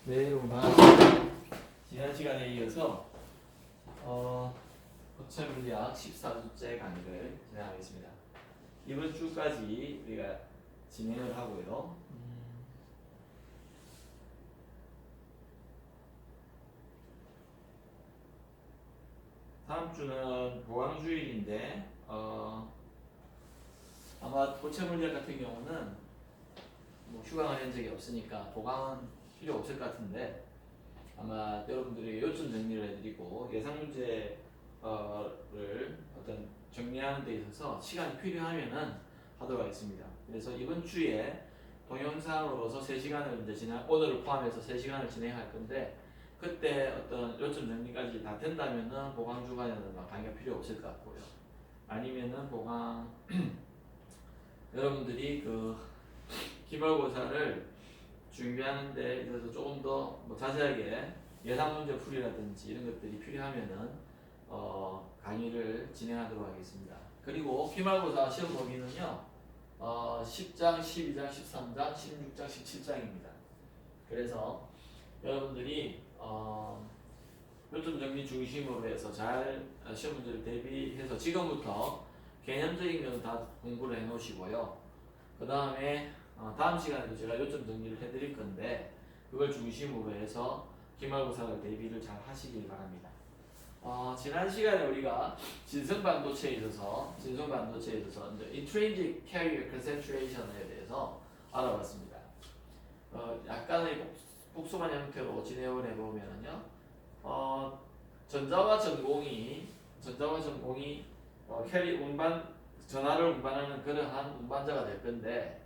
네, 여러분 반갑습니다. 지난 시간에 이어서 고체 물리학 14주째 강의를 진행하겠습니다. 이번 주까지 우리가 진행을 하고요. 다음 주는 보강주일인데 아마 고체 물리학 같은 경우는 뭐 휴강을 한 적이 없으니까 보강은 필요 없을 것 같은데 아마 여러분들이 요점 정리를 해드리고 예상 문제를 어떤 정리하는 데 있어서 시간이 필요하면은 하도록 하겠습니다. 그래서 이번 주에 동영상으로서 3시간을 이제 오늘을 포함해서 3시간을 진행할 건데 그때 어떤 요점 정리까지 다 된다면은 보강 주간에는 강의가 필요 없을 것 같고요. 아니면은 보강 여러분들이 그 기말고사를 준비하는 데 있어서 조금 더 뭐 자세하게 예상 문제 풀이라든지 이런 것들이 필요하면은 강의를 진행하도록 하겠습니다. 그리고 기말고사 시험 범위는요 10장, 12장, 13장, 16장, 17장입니다. 그래서 여러분들이 요점 정리 중심으로 해서 잘 시험 문제를 대비해서 지금부터 개념적인 것은 다 공부를 해 놓으시고요. 그 다음에 다음 시간에도 제가 요점 정리를 해드릴 건데 그걸 중심으로 해서 기말고사를 대비를 잘 하시길 바랍니다. 지난 시간에 우리가 진성반도체에 있어서 이제 intrinsic carrier concentration에 대해서 알아봤습니다. 약간의 복잡한 형태로 진행을 해보면요, 전자와 전공이 전하를 운반하는 그러한 운반자가 될 건데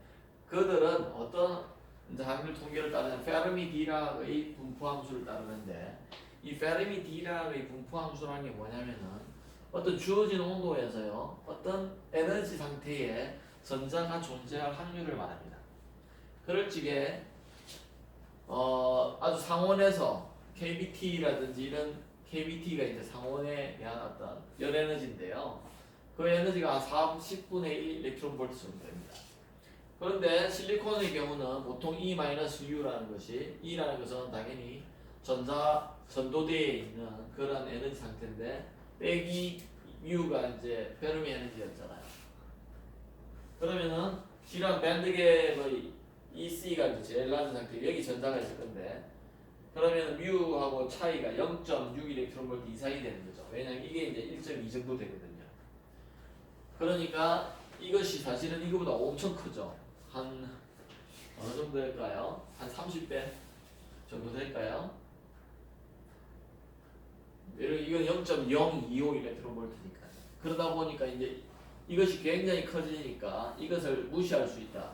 그들은 어떤 이제 확률 통계를 따르는 페르미 디락의 분포 함수를 따르는데 이 페르미 디락의 분포 함수라는 게 뭐냐면은 어떤 주어진 온도에서요 어떤 에너지 상태에 전자가 존재할 확률을 말합니다. 그럴 적에 아주 상온에서 KBT라든지 이런 KBT가 이제 상온에 대한 어떤 열 에너지인데요. 그 에너지가 10분의 1 일렉트론 볼트 정도 됩니다. 그런데 실리콘의 경우는 보통 E-U라는 것이 E라는 것은 당연히 전도대에 있는 그런 에너지 상태인데 빼기 U가 이제 페르미 에너지였잖아요. 그러면은 이런 밴드갭의 EC가 이제 제일 낮은 상태 여기 전자가 있을 건데 그러면 뮤하고 차이가 0.6 일렉트론 볼트 이상이 되는 거죠. 왜냐면 이게 이제 1.2 정도 되거든요. 그러니까 이것이 사실은 이거보다 엄청 크죠. 한 어느 정도 될까요? 한 30배 정도 될까요? 이건 0.025 일렉트론 볼트니까. 그러다 보니까 이제 이것이 굉장히 커지니까 이것을 무시할 수 있다.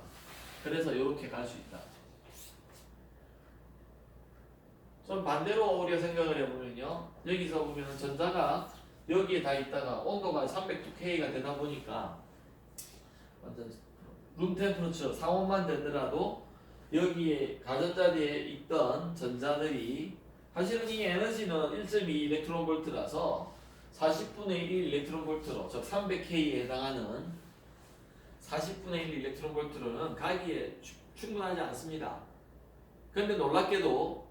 그래서 이렇게 갈 수 있다. 좀 반대로 우리가 생각을 해보면요. 여기서 보면 전자가 여기에 다 있다가 온도가 309K가 되다 보니까 완전 룸 템퍼러처 상온만 되더라도 여기에 가전자리에 있던 전자들이 사실은 이 에너지는 1.2 일렉트론 볼트라서 40분의 1 일렉트론 볼트로 즉 300K에 해당하는 40분의 1 일렉트론 볼트로는 가기에 충분하지 않습니다. 그런데 놀랍게도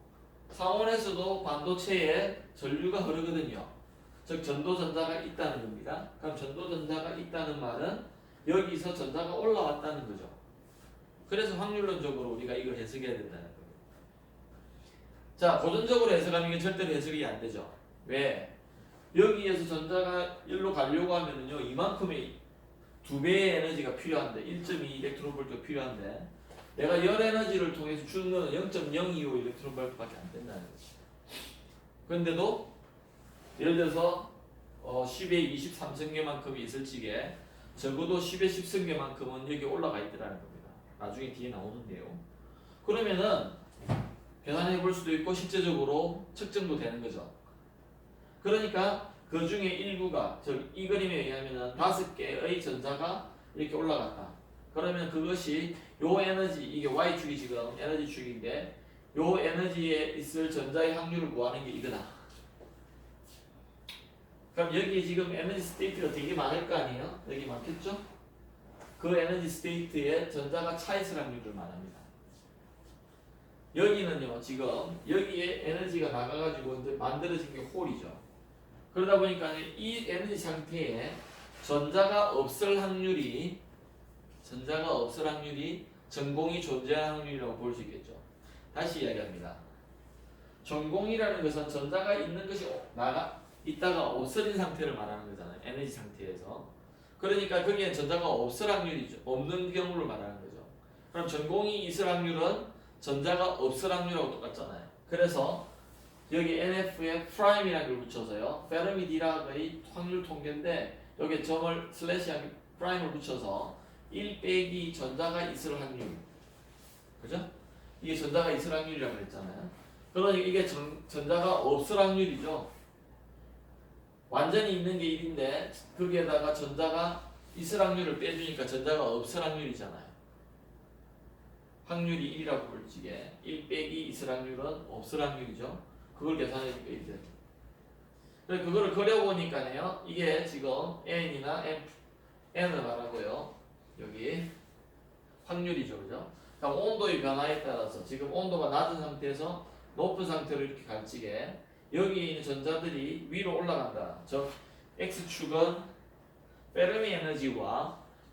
상온에서도 반도체에 전류가 흐르거든요. 즉 전도전자가 있다는 겁니다. 그럼 전도전자가 있다는 말은 여기서 전자가 올라왔다는 거죠. 그래서 확률론적으로 우리가 이걸 해석해야 된다는 거예요. 자, 고전적으로 해석하면 이게 절대로 해석이 안 되죠. 왜? 여기에서 전자가 일로 가려고 하면은요, 이만큼의 2배의 에너지가 필요한데, 1.2 일렉트론 볼트가 필요한데, 내가 열 에너지를 통해서 주는 건 0.025 일렉트론 볼트밖에 안 된다는 거죠. 그런데도 예를 들어서 10의 23승계만큼이 있을 적에 적어도 10의 10승계만큼은 여기 올라가 있더라는 겁니다. 나중에 뒤에 나오는데요. 그러면은 계산해 볼 수도 있고 실제적으로 측정도 되는 거죠. 그러니까 그 중에 일부가 이 그림에 의하면은 5개의 전자가 이렇게 올라갔다. 그러면 그것이 요 에너지, 이게 Y축이 지금 에너지 축인데 요 에너지에 있을 전자의 확률을 구하는 게 이거다. 그럼 여기 지금 에너지 스테이트가 되게 많을 거 아니에요? 여기 많겠죠? 그 에너지 스테이트에 전자가 차 있을 확률을 말합니다. 여기는요 지금 여기에 에너지가 나가가지고 이제 만들어진 게 홀이죠. 그러다 보니까 이 에너지 상태에 전자가 없을 확률이 전공이 존재하는 확률이라고 볼 수 있겠죠. 다시 이야기합니다. 전공이라는 것은 전자가 있는 것이 있다가 없어진 상태를 말하는 거잖아요. 에너지 상태에서. 그러니까 거기엔 전자가 없을 확률이죠. 없는 경우를 말하는 거죠. 그럼 전공이 있을 확률은 전자가 없을 확률하고 똑같잖아요. 그래서 여기 NF에 프라임이라는 걸 붙여서요. 페르미 디락의 확률 통계인데 여기 점을 슬래시하고 프라임을 붙여서 1 빼기 전자가 있을 확률. 그죠? 이게 전자가 있을 확률이라고 했잖아요. 그러니까 이게 전자가 없을 확률이죠. 완전히 있는 게 1인데 거기에다가 전자가 있을 확률을 빼주니까 전자가 없을 확률이잖아요. 확률이 1이라고 볼지게 1 빼기 있을 확률은 없을 확률이죠. 그걸 계산해주니까 이제 그래서 그거를 그려보니까요 이게 지금 n이나 n을 말하고요 여기 확률이죠, 그죠? 그럼 온도의 변화에 따라서 지금 온도가 낮은 상태에서 높은 상태로 이렇게 갈지게 여기 있는 전자들이 위로 올라간다. 즉 x축은 페르미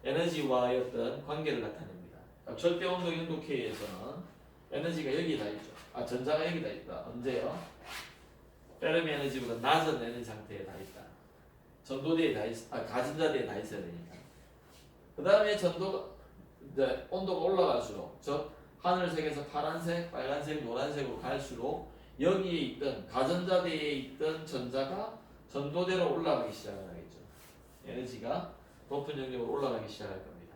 에너지와의 어떤 관계를 나타냅니다. 절대 온도 연도 K에서는 에너지가 여기 다 있죠. 전자가 여기 다 있다. 언제요? 페르미 에너지보다 낮은 에너지 상태에 다 있다. 전도대에 가전자대에 다 있어야 되니까. 그 다음에 이제 온도가 올라갈수록, 즉 하늘색에서 파란색, 빨간색, 노란색으로 갈수록 여기에 있던 가전자대에 있던 전자가 전도대로 올라가기 시작을 하겠죠. 에너지가 높은 영역으로 올라가기 시작할 겁니다.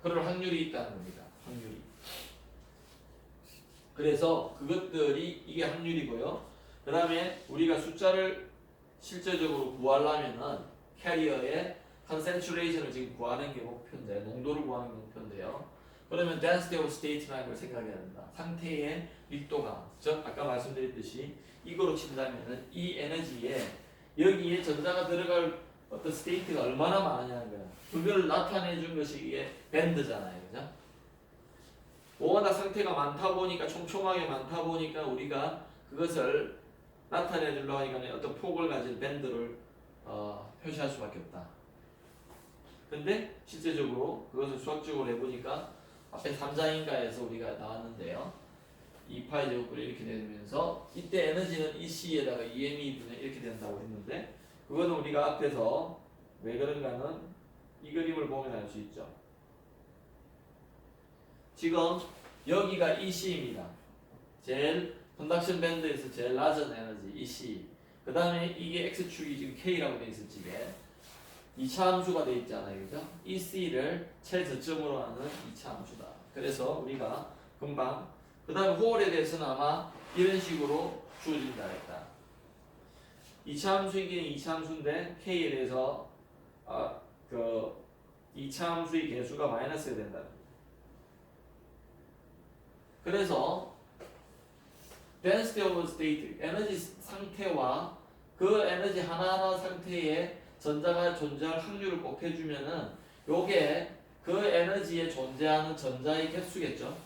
그럴 확률이 있다는 겁니다. 확률이. 그래서 그것들이 이게 확률이고요. 그 다음에 우리가 숫자를 실제적으로 구하려면은 캐리어의 컨센트레이션을 지금 구하는 게 목표인데, 농도를 구하는 게 목표인데요. 그러면 density of state라는 걸 생각해야 된다. 상태의 밀도가, 즉 아까 말씀드렸듯이 이거로 친다면은 이 에너지에 여기에 전자가 들어갈 어떤 스테이트가 얼마나 많으냐는 거야. 그걸 나타내 준 것이 이게 밴드잖아요, 그죠? 워낙 상태가 많다 보니까, 촘촘하게 많다 보니까 우리가 그것을 나타내 주려고 하니까 어떤 폭을 가진 밴드를 표시할 수밖에 없다. 근데 실제적으로 그것을 수학적으로 해보니까 앞에 3자인가에서 우리가 나왔는데요. 2파이 제곱을 이렇게 되면서 이때 에너지는 EC에다가 EM이 분의 이렇게 된다고 했는데, 그거는 우리가 앞에서 왜 그런가는 이 그림을 보면 알 수 있죠. 지금 여기가 EC입니다. 제일 컨덕션 밴드에서 제일 낮은 에너지 EC. 그 다음에 이게 X축이 지금 K라고 되어 있을 적에 2차 함수가 되어 있잖아요, 그죠? EC를 최저점으로 하는 2차 함수다. 그래서 우리가 금방 그 다음에 홀에 대해서는 아마 이런 식으로 주어진다 했다. 2차 함수이긴 2차 함수인데 K에 대해서 그 2차 함수의 개수가 마이너스가 된다. 그래서 density of state, 에너지 상태와 그 에너지 하나하나 상태에 전자가 존재할 확률을 꼭 해주면은 요게 그 에너지에 존재하는 전자의 개수겠죠.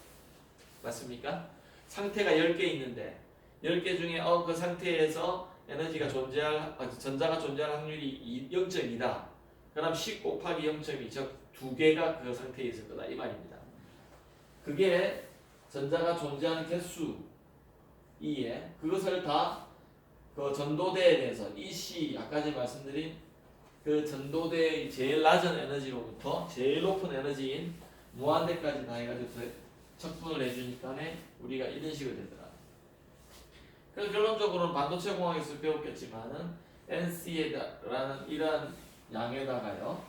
맞습니까? 상태가 10개 있는데 10개 중에 그 상태에서 에너지가 전자가 존재할 확률이 0.2다. 그럼 10 곱하기 0.2, 즉 2개가 그 상태에 있을 거다 이 말입니다. 그게 전자가 존재하는 개수 이에 그것을 다 그 전도대에 대해서 EC 아까 전에 말씀드린 그 전도대의 제일 낮은 에너지로부터 제일 높은 에너지인 무한대까지 다 해가지고 척분을 해주니까 우리가 이런 식으로 되더라. 그래서 결론적으로는 반도체 공학에서 배웠겠지만은 NC라는 이러한 양에다가요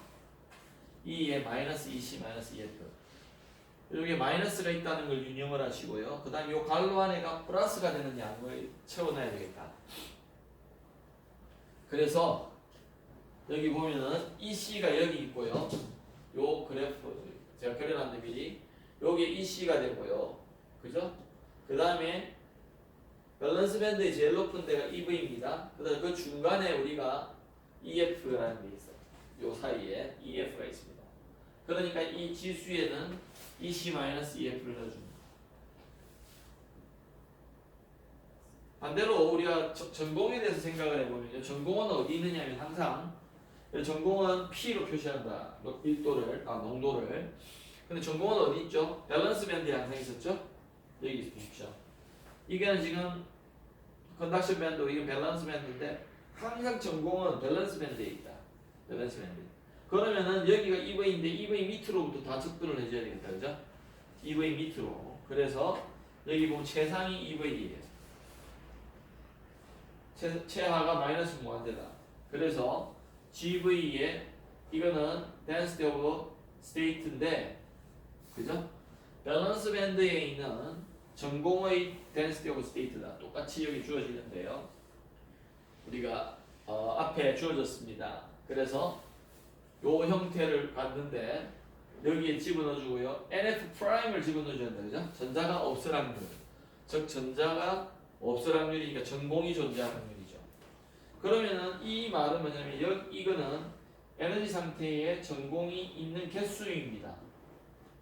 E에 마이너스 EC 마이너스 EF 여기에 마이너스가 있다는 걸 유념을 하시고요. 그 다음에 이 괄호 안에가 플러스가 되는 양을 채워놔야 되겠다. 그래서 여기 보면은 EC가 여기 있고요. 요 그래프 제가 그려놨는데 미리 여기에 EC가 되고요. 그죠? 그 다음에 밸런스 밴드의 제일 높은 데가 EV입니다. 그 다음에 그 중간에 우리가 EF라는 게 있어요. 요 사이에 EF가 있습니다. 그러니까 이 지수에는 EC-EF를 넣어줍니다. 반대로 우리가 전공에 대해서 생각을 해보면요. 전공은 어디 있느냐면 항상 전공은 P로 표시한다. 농도를. 근데 전공은 어디 있죠? 밸런스 밴드에 항상 있었죠? 여기 있죠. 이게 지금 컨덕션 밴드, 이게 밸런스 밴드인데 항상 전공은 밸런스 밴드에 있다. 밸런스 밴드. 그러면은 여기가 EV인데 EV 밑으로부터 다 접근을 해줘야 되겠다. 그죠? EV 밑으로. 그래서 여기 보면 최상위 EV예요. 최하가 마이너스 무한대다. 그래서 GV에 이거는 density of state인데, 그죠? 밸런스 밴드에 있는 전공의 density of state다. 똑같이 여기 주어지는데요. 우리가 앞에 주어졌습니다. 그래서 요 형태를 갖는데 여기에 집어넣어주고요. NF 프라임을 집어넣어줘야 된다. 그죠? 전자가 없을 확률. 즉 전자가 없을 확률이니까 전공이 존재할 확률이죠. 그러면은 이 말은 뭐냐면 이거는 에너지 상태에 전공이 있는 개수입니다.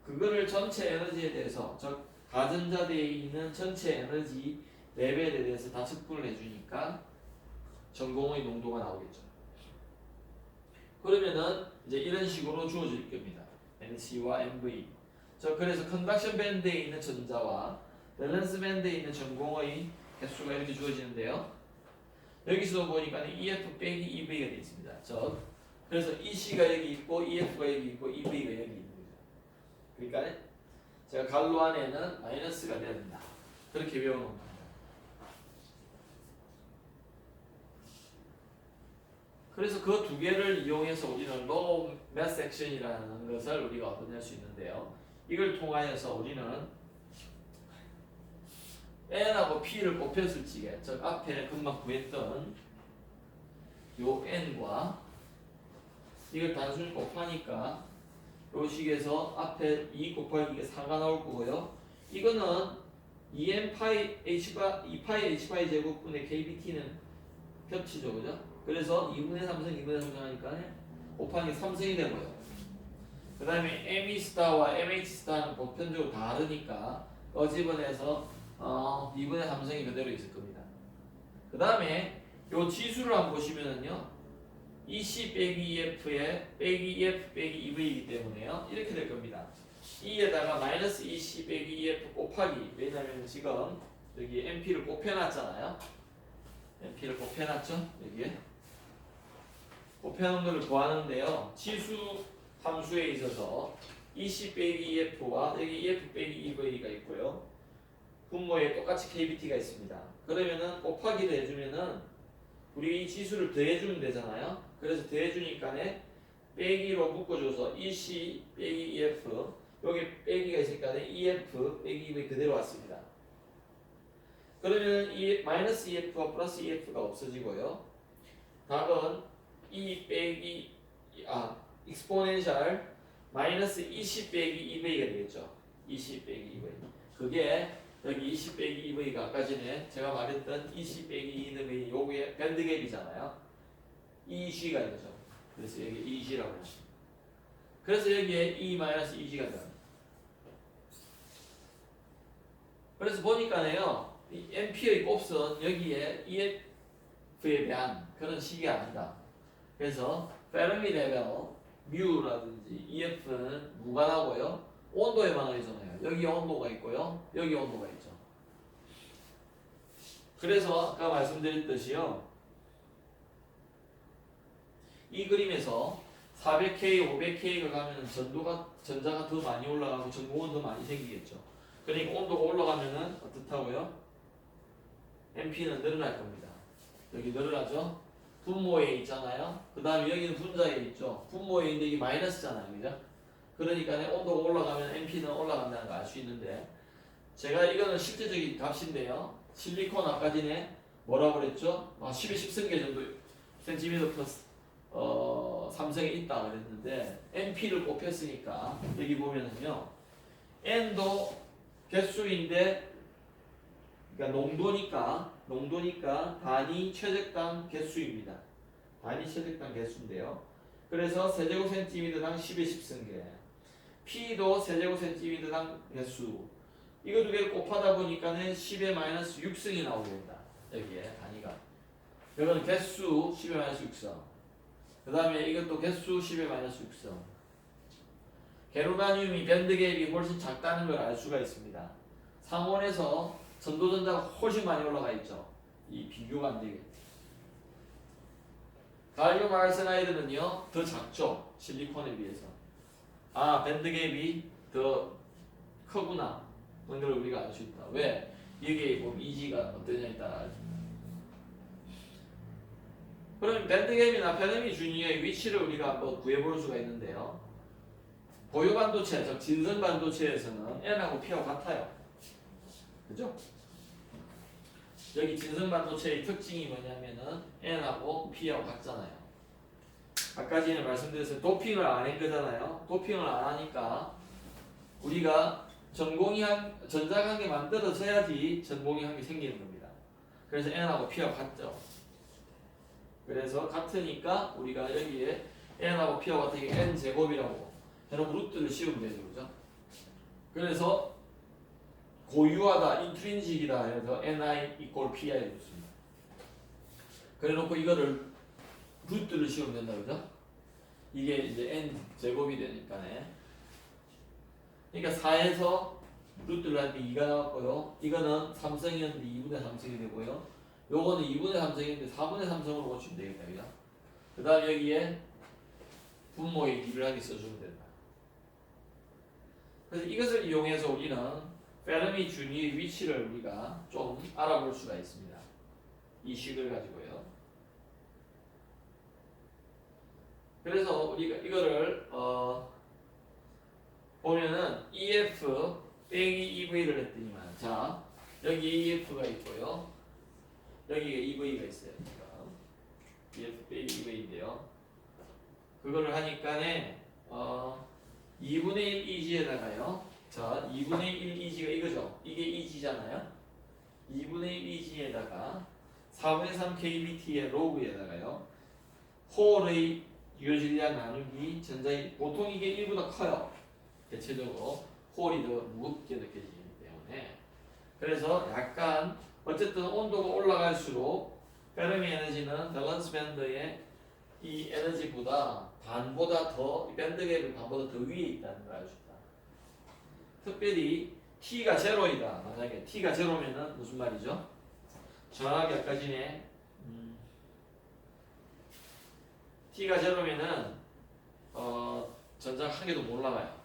그거를 전체 에너지에 대해서 즉 가전자대에 있는 전체 에너지 레벨에 대해서 다 측분을 해주니까 전공의 농도가 나오겠죠. 그러면은 이제 이런 식으로 주어질 겁니다. NC와 MV. 그래서 컨덕션 밴드에 있는 전자와 밸런스 밴드에 있는 전공의 개수가 이렇게 주어지는데요. 여기서 보니까 EF 빼기 EV가 되어 있습니다. 그래서 EC가 여기 있고 EF가 여기 있고 EV가 여기 있는 거죠. 그러니까 제가 갈로 안에는 마이너스가 돼야 된다. 그렇게 외워놓은 겁니다. 그래서 그 두 개를 이용해서 우리는 low mass action이라는 것을 우리가 얻어낼 수 있는데요. 이걸 통하여서 우리는 N하고 P를 곱했을 적에, 즉 앞에 금방 구했던 요 N과 이걸 단순히 곱하니까 요 식에서 앞에 2 곱하기 4가 나올 거고요. 이거는 2n 파이 h바 2파이 h파이 제곱분의 kbt는 겹치죠, 그죠? 그래서 2분의 3승 2분의 3승 하니까 곱하기 3승이 되고요. 그 다음에 me 스타와 mh 스타는 보편적으로 다르니까 집어내서 2분의 3승이 그대로 있을 겁니다. 그 다음에 요 지수를 한번 보시면은요, EC 빼기 EF에 빼기 EF 빼기 EV이기 때문에요, 이렇게 될 겁니다. E에다가 마이너스 EC 빼기 EF 곱하기, 왜냐면 지금 여기 MP를 곱해놨잖아요. MP를 곱해놨죠? 여기에 곱해놓은 거를 구하는데요, 지수 함수에 있어서 EC 빼기 EF와 여기 EF 빼기 EV가 있고요, 분모에 똑같이 KBT가 있습니다. 그러면은 곱하기를 해주면은 우리 이 지수를 더해주면 되잖아요. 그래서 더해주니까네 빼기로 묶어줘서 EC 빼기 EF, 여기 빼기가 있으니까 EF 빼기 EV 그대로 왔습니다. 그러면 이 마이너스 EF와 플러스 EF가 없어지고요. 답은 E 빼기 익스포넨셜 마이너스 20 빼기 EV가 되겠죠. 20 빼기 EV. 그게 여기 20 빼기 EV가 아까 전에 제가 말했던 20 빼기 EV 요게 밴드갭이잖아요. EG가 되죠. 그래서 여기 EG라고 하죠. 그래서 여기에 E-EG가 됩니다. 그래서 보니까요, 이 MP의 곱은 여기에 EF에 대한 그런 식이 아니다. 그래서 페르미 레벨 뮤라든지 EF는 무관하고요, 온도에만 의존해요. 여기 온도가 있고요, 여기 온도가 있죠. 그래서 아까 말씀드렸듯이요, 이 그림에서 400K, 500K가 가면 전자가 더 많이 올라가고 전공은 더 많이 생기겠죠. 그러니까 온도가 올라가면은 어떻다고요? MP는 늘어날 겁니다. 여기 늘어나죠? 분모에 있잖아요. 그 다음에 여기는 분자에 있죠. 분모에 있는데 이게 마이너스잖아요, 그죠? 그러니까 온도가 올라가면 MP는 올라간다는 걸 알 수 있는데, 제가 이거는 실제적인 값인데요, 실리콘 아까 전에 뭐라고 그랬죠? 12, 10승계 정도 센티미터 플러스 3승에 있다 그랬는데, MP를 곱했으니까 여기 보면은요, N도 개수인데, 그러니까 농도니까 단위 최적당 개수입니다. 단위 최적당 개수인데요. 그래서 세제곱센티미터당 10의 10승계, P도 세제곱센티미터당 개수, 이거 두 개를 곱하다 보니까는 10의 마이너스 6승이 나오게 된다. 여기에 단위가. 이거는 개수 10의 마이너스 6성. 그 다음에 이것도 개수 10의 마이너스 6성. 게르마늄이 밴드갭이 훨씬 작다는 걸 알 수가 있습니다. 상온에서 전도전자가 훨씬 많이 올라가 있죠. 이 비교가 안 되게. 갈륨 아르세나이드는요 더 작죠. 실리콘에 비해서. 아 밴드갭이 더 크구나. 그런 걸 우리가 알 수 있다. 왜? 이게 보면 이지가 어떠냐에 따라 알죠. 그럼 밴드갭이나 페르미 주니어의 위치를 우리가 한번 구해볼 수가 있는데요. 고유 반도체, 즉 진성 반도체에서는 N하고 P하고 같아요. 그죠? 여기 진성 반도체의 특징이 뭐냐면은 N하고 P하고 같잖아요. 아까 전에 말씀드렸어요. 도핑을 안 한 거잖아요. 도핑을 안 하니까 우리가 전자광이 만들어져야지 전공이한 게 생기는 겁니다. 그래서 N하고 P하고 같죠. 그래서 같으니까 우리가 여기에 N하고 P하고 같은 게 N제곱이라고 해놓고 루트를 씌우면 되죠. 그죠? 그래서 고유하다, 인트린식이다 해서 Ni equal Pi를 줬습니다. 그래 놓고 이거를 루트를 씌우면 된다. 그죠? 이게 이제 N제곱이 되니까네. 그러니까 4에서 루트를 할 때 2가 나왔고요. 이거는 3성이었는데 2분의 3성이 되고요. 요거는 2분의 3성인데 4분의 3성으로 고치면 되겠다. 그죠? 그 다음 여기에 분모의 D를 하게 써주면 된다. 그래서 이것을 이용해서 우리는 페르미 주니의 위치를 우리가 좀 알아볼 수가 있습니다. 이 식을 가지고요. 그래서 우리가 이거를 보면은 EF 빼기 EV를 했더니만 자 여기 EF가 있고요. 여기에 EV가 있어요. EF 빼기 EV인데요. 그거를 하니까네 2분의 1 EG에다가요. 자 2분의 1 EG가 이거죠. 이게 EG잖아요. 2분의 1 EG에다가 4분의 3 KBT의 로그에다가요. 홀의 유효질량 나누기 전자의 보통 이게 1보다 커요. 대체적으로 홀이 더 무겁게 느껴지기 때문에 그래서 약간 어쨌든 온도가 올라갈수록 페르미 에너지는 밸런스 밴드의 이 에너지보다 반보다 더 밴드갭이 반보다 더 위에 있다는 걸 알 수 있다. 특별히 T가 제로이다. 만약에 T가 제로면은 무슨 말이죠? 정확하게 아까 전에 T가 제로면은 전자가 한 개도 못 올라가요.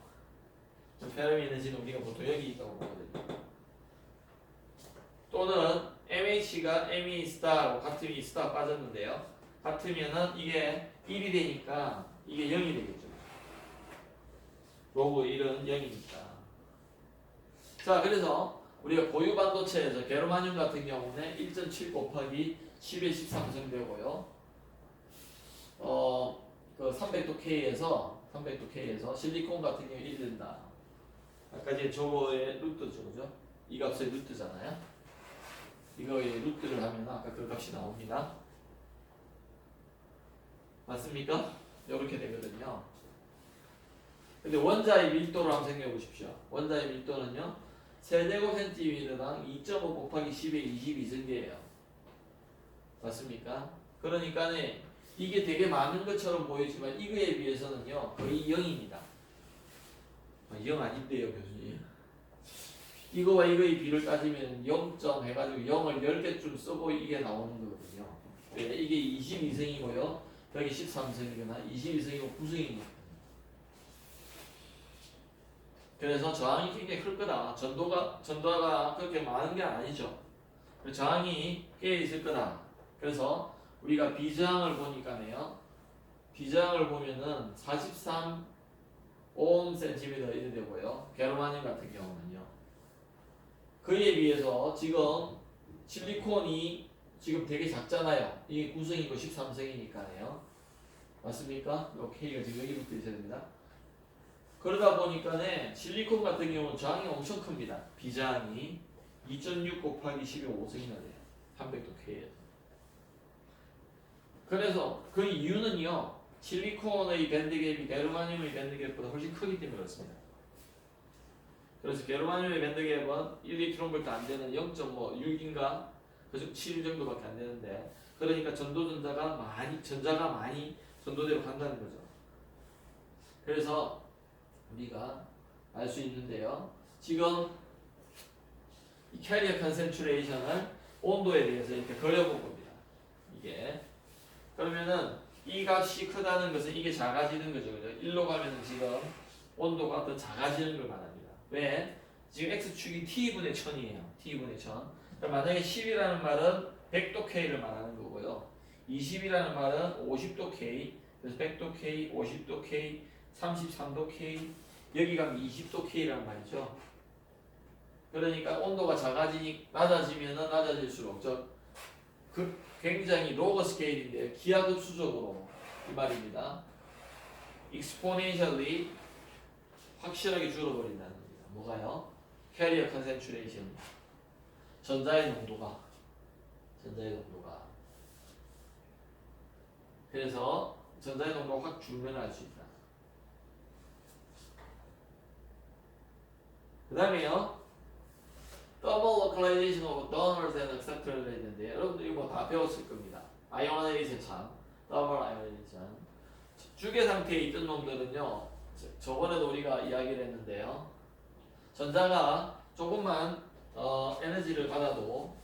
페르미 에너지는 우리가 보통 여기 있다고 보거든요. 또는 MH가 ME 스타하고 같으면 이 스타 빠졌는데요. 같으면은 이게 1이 되니까 이게 0이 되겠죠. 로그 1은 0이니까. 자, 그래서 우리가 고유 반도체에서 게르마늄 같은 경우는 1.7 곱하기 10의 13성 되고요. 그 300도 K에서 실리콘 같은 경우 1 된다. 아까 이제 저거의 루트죠, 그죠? 이 값의 루트잖아요. 이거의 루트를 하면 아까 그 값이 나옵니다. 맞습니까? 이렇게 되거든요. 근데 원자의 밀도를 한번 생각해 보십시오. 원자의 밀도는요, 세제곱센티미터당 2.5 곱하기 10의 22승계예요. 맞습니까? 그러니까는 이게 되게 많은 것처럼 보이지만 이거에 비해서는요, 거의 0입니다. 0 아닌데요, 교수님. 이거와 이거의 비를 따지면 0점 해가지고 0을 10개쯤 쓰고 이게 나오는 거거든요. 이게 22승이고요. 여기 13승이거나 22승이고 9승이니까. 그래서 저항이 굉장히 클 거다. 전도가 그렇게 많은 게 아니죠. 저항이 꽤 있을 거다. 그래서 우리가 비저항을 보니까네요. 비저항을 보면은 43 오hm/cm 이래 되고요. 게르마늄 같은 경우는요. 그에 비해서 지금 실리콘이 지금 되게 작잖아요. 이게 9승이고 13승이니까요. 맞습니까? 이 K가 지금 여기부터 있어야 됩니다. 그러다 보니까는 실리콘 같은 경우는 저항이 엄청 큽니다. 비저항이 2.6 곱하기 10의 5승이나 돼요. 300도 K에서. 그래서 그 이유는요. 실리콘의 밴드갭이 게르마늄의 밴드갭보다 훨씬 크기 때문에 그렇습니다. 그래서 게르마늄의 밴드갭은 1리트론볼트 안 되는 0.6인가 그 7 정도밖에 안 되는데 그러니까 전자가 많이 전도대로 간다는 거죠. 그래서 우리가 알 수 있는데요. 지금 이 캐리어 컨센트레이션을 온도에 대해서 이렇게 그려본 겁니다. 이게 그러면은 이 값이 크다는 것은 이게 작아지는 거죠. 그죠? 1로 가면은 지금 온도가 더 작아지는 걸 말합니다. 왜? 지금 x축이 t분의 1000이에요. t분의 1000. 만약에 10이라는 말은 100도 K를 말하는 거고요. 20이라는 말은 50도 K, 그래서 100도 K, 50도 K, 33도 K, 여기 가면 20도 K란 말이죠. 그러니까 온도가 낮아지면 낮아질수록 굉장히 로그 스케일인데 기하급수적으로 이 말입니다. exponentially 확실하게 줄어버린다는 겁니다. 뭐가요? carrier concentration. 전자의 농도가. 그래서 전자의 농도가 확 줄면 알 수 있다. 그 다음에요. Thermal localization of donors and acceptor를 했는데 여러분들이 뭐 다 배웠을 겁니다. 아이오나이제이션 참. Thermal ionization. 주계 상태에 있던 놈들은요. 저번에도 우리가 이야기를 했는데요. 전자가 조금만 에너지를 받아도